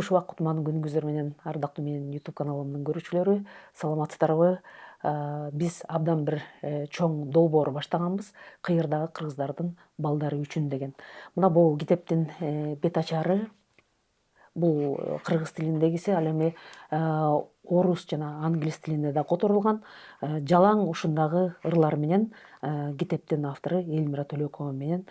Кош убак кутман күнүңүздөр менен, ардактуу менин YouTube каналымдын көрүүчүлөрү, саламатсыздарбы? Биз абдан бир чоң долбоор баштаганбыз, кыйырдагы кыргыздардын балдары үчүн деген. Мына бул китептин бет ачары бул кыргыз тилиндегиси, ал эми орус жана англис тилинде да которулган. Жалаң ушундагы ырлар менен китептин автору Элмира Төлөкова менен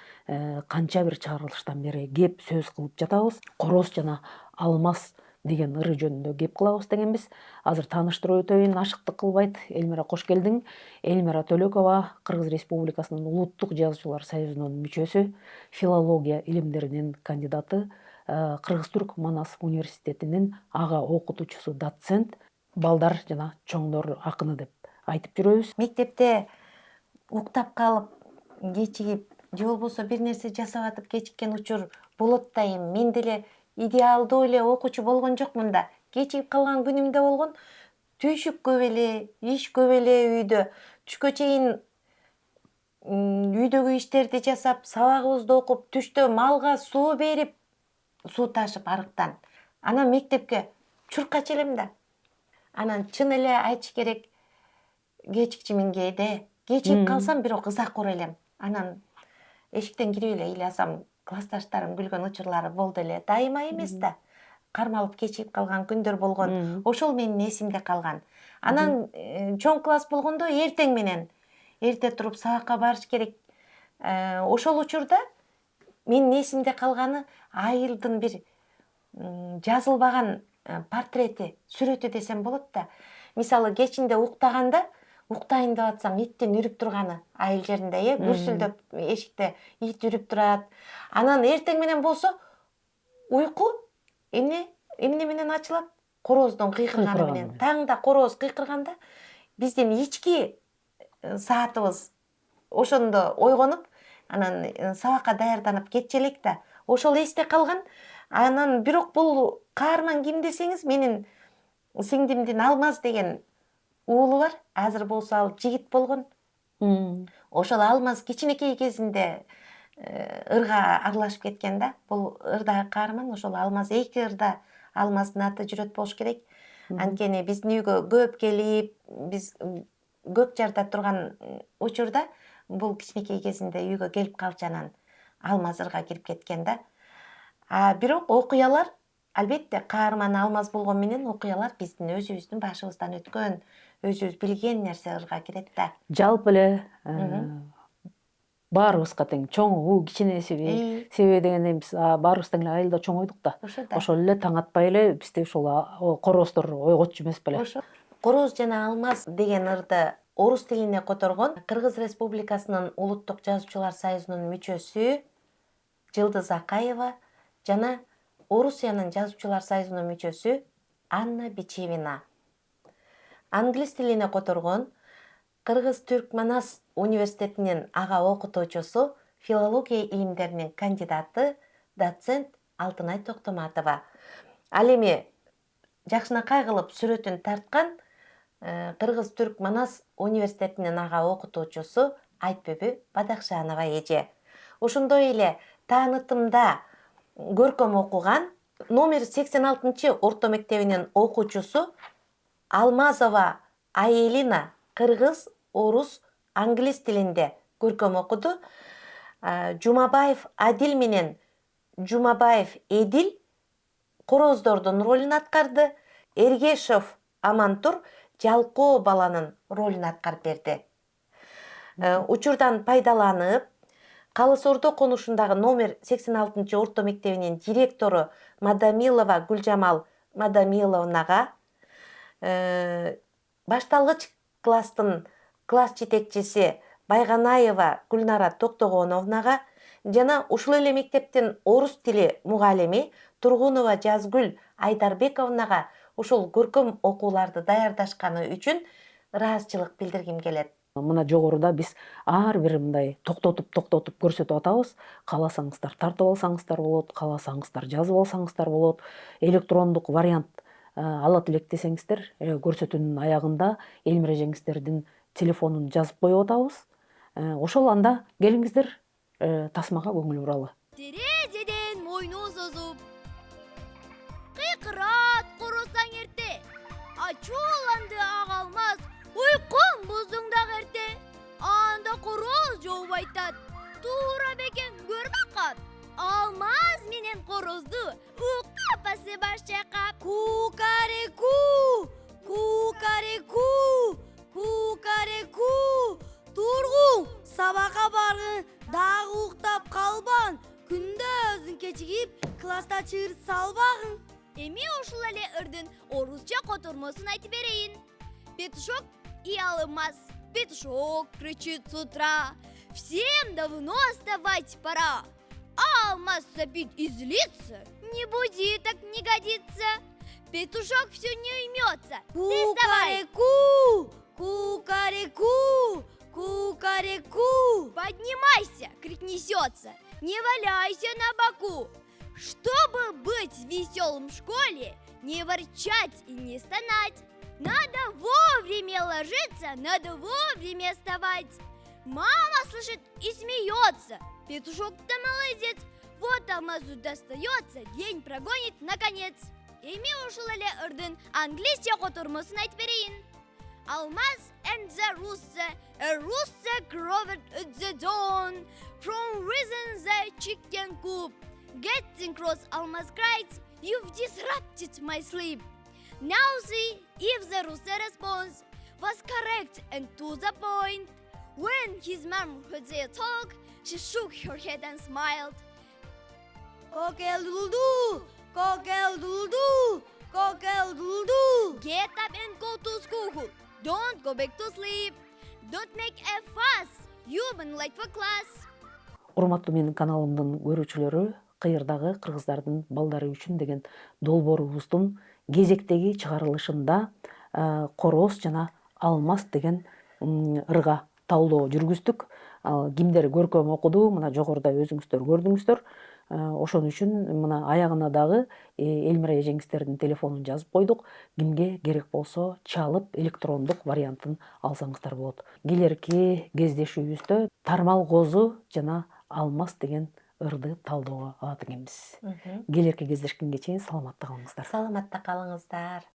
канча бир чыгарылыштан бери кеп сөз кылып жатабыз. Короз жана алмаз деген ыры жөнүндө кеп кылабыз дегенбиз. Азыр тааныштырып өтөйүн, ашыктык кылбайт. Элмира, кош келдиң. Элмира Төлөкова Кыргыз Республикасынын Улуттук Жазуучулар союзунун мүчөсү, филология илимдеринин кандидаты, Кыргыз-Түрк Манас университетинин ага окутуучусу, доцент, балдар жана чоңдор акыны деп айтып жүрөбүз. Мектепте уктап калып, кечигип же болбосо бир нерсе жасап атып кечиккен учур болот да эми. Мен деле идеалдуу эле окуучу болгон жокмун да. Кечигип калган күнүм да болгон. Түйшүк көп эле, иш көп эле үйдө. Түшкө чейин үйдөгү иштерди жасап, сабагыбызды окуп, түштө малга суу берип, суу ташып арыктан. Анан мектепке чуркачу элем да. Анан чын эле айтыш керек, кечикчимин кээде. Кечигип калсам бирок ызакор элем. Анан эшиктен кирип эле ыйласам, классташтарым күлгөн учурлары болду эле. Дайыма эмес да. Кармалып кечигип калган күндөр болгон. Ошол менин эсимде калган. Анан чоң класс болгондо эртең менен эрте туруп сабакка барыш керек. Ошол учурда менин эсимде калганы айылдын бир жазылбаган портрети, сүрөтү десем болот да. Мисалы кечинде уктаганда, уктайын деп атсам иттин үрүп турганы айыл жеринде, гүрсүлдөп эшикте ит үрүп турат. Анан эртең менен болсо уйку эмне менен ачылат? Короздун кыйкырганы менен. Таңда короз кыйкырганда биздин ички саатыбыз ошондо ойгонуп, анан сабакка даярданып кетчү элек да. Ошол эсте калган. Анан бирок бул каарман ким десеңиз, менин сиңдимдин Алмаз деген уулу бар. Азыр болсо ал жигит болгон. Ошол Алмаз кичинекей кезинде ырга аралашып кеткен да. Бул ырдагы каарман ошол Алмаз, эки ырда Алмаздын аты жүрөт болуш керек. Анткени биздин үйгө көп келип, биз көп жарда турган учурда бул кичинекей кезинде үйгө келип калчу, анан Алмаз ырга кирип кеткен да. Бирок окуялар, албетте, каарман Алмаз болгон менен окуялар биздин өзүбүздүн башыбыздан өткөн, өзүбүз билген нерсе ырга кирет да. Жалпы эле баарыбызга тең, чоңу, кичинеси, себеби деген эмес, баарыбыз тең эле айылда чоңойдук да. Ошол эле таң атпай эле бизде ушул короздор ойготчу эмес беле. Короз жана Алмаз деген ырды орус тилине которгон Кыргыз Республикасынын Улуттук Жазуучулар союзунун мүчөсү Жылдыз Акаева жана Орусиянын Жазуучулар союзунун мүчөсү Анна Бичевина. Англис тилине которгон Кыргыз-Түрк Манас университетинин ага окутуучусу, филология илимдеринин кандидаты, доцент Алтынай Токтоматова. Ал эми жакшынакай кылып сүрөтүн тарткан Кыргыз-Түрк Манас университетинин ага окутуучусу Айтбүбү Бадакшанова эже. Ошондой эле таанытымда көркөм окуган номер 86 орто мектебинин окуучусу Алмазова Аэлина кыргыз, орус, англис тилинде көркөм окуду. Жумабаев Адил менен Жумабаев Эдил короздордун ролун аткарды. Эргешов Амантур жалкоо баланын ролун аткарып берди. Учурдан пайдаланып, Калыс Ордо конушундагы номер 86 орто мектебинин директору Мадамилова Гүлжамал Мадамиловнага, башталгыч класстын класс жетекчиси Байганаева Гүлнара Токтогоновнага жана ушул эле мектептин орус тили мугалими Тургунова Жазгүл Айдарбековнага ушул көркөм окууларды даярдашканы үчүн ыраазычылык билдиргим келет. Мына жогоруда биз ар бир мындай токтотуп көрсөтүп атабыз. Кааласаңыздар тартып алсаңыздар болот, кааласаңыздар жазып алсаңыздар болот. Электрондук вариант алат элек десеңиздер, көрсөтүүнүн аягында Элмира жеңиздердин телефонун жазып коюп атабыз. Ошол анда келиңиздер, тасмага көңүл буралы. Терезеден мойну созуп, кыйкырып Акырат коросаң эрте. Ачууланды ак алмаз. Уйкум бузуң дагы эрте. Анда короз жооп айтат. Туура бекен көрбакат. Алмаз менен корозду ука апасы баш чайкап. Кукареку! Кукареку! Кукареку! Тургуң, сабакка баргын, дагы уктап калбагын. Күндө өзүң кечигип, класста чыр салбагын. Эми ушул эле ырдын орусча котормосун айтып берейин. Петушок и алмаз. Петушок кричит с утра: всем давно вставать пора. А алмаз сопит и злится. Не буди, так не годится. Петушок все не уймется. Кукареку! Кукареку! Кукареку! Поднимайся, крик несется. Не валяйся на боку. Чтобы быть веселым в школе, не ворчать и не стонать. Надо вовремя ложиться, надо вовремя вставать. Мама слышит и смеется. Петушок-то молодец. Вот алмазу достается, день прогонит наконец. Эми ушул эле ырдын англисча котормосун айтып берейин. Алмаз and the rooster, a rooster crowed at the dawn. From reason the chicken coop. Getting cross, Almaz cried, you've disrupted my sleep. Now see if the rooster response was correct and to the point. When his mom heard their talk, she shook her head and smiled. Cockle-doodle-doo, cockle-doodle-doo, cockle-doodle-doo. Get up and go to school. Don't go back to sleep. Don't make a fuss. You've been late for class. Урматтуу менин каналымдын көрүүчүлөрү, кыйырдагы кыргыздардын балдары үчүн деген долбоорубуздун кезектеги чыгарылышында короз жана алмаз деген ырга талдоо жүргүздүк. Кимдер көркөм окуду, мына жогоруда өзүңүздөр көрдүңүздөр. Ошон үчүн мына аягына дагы Элмира эжеңиздердин телефонун жазып койдук. Кимге керек болсо чалып электрондук вариантын алсаңыздар болот. Келерки кездешүүбүздө тармал козу жана алмаз деген ырды талдоого алат экенбиз. Келерки кездешкенге чейин саламатта калыңыздар. Саламатта калыңыздар.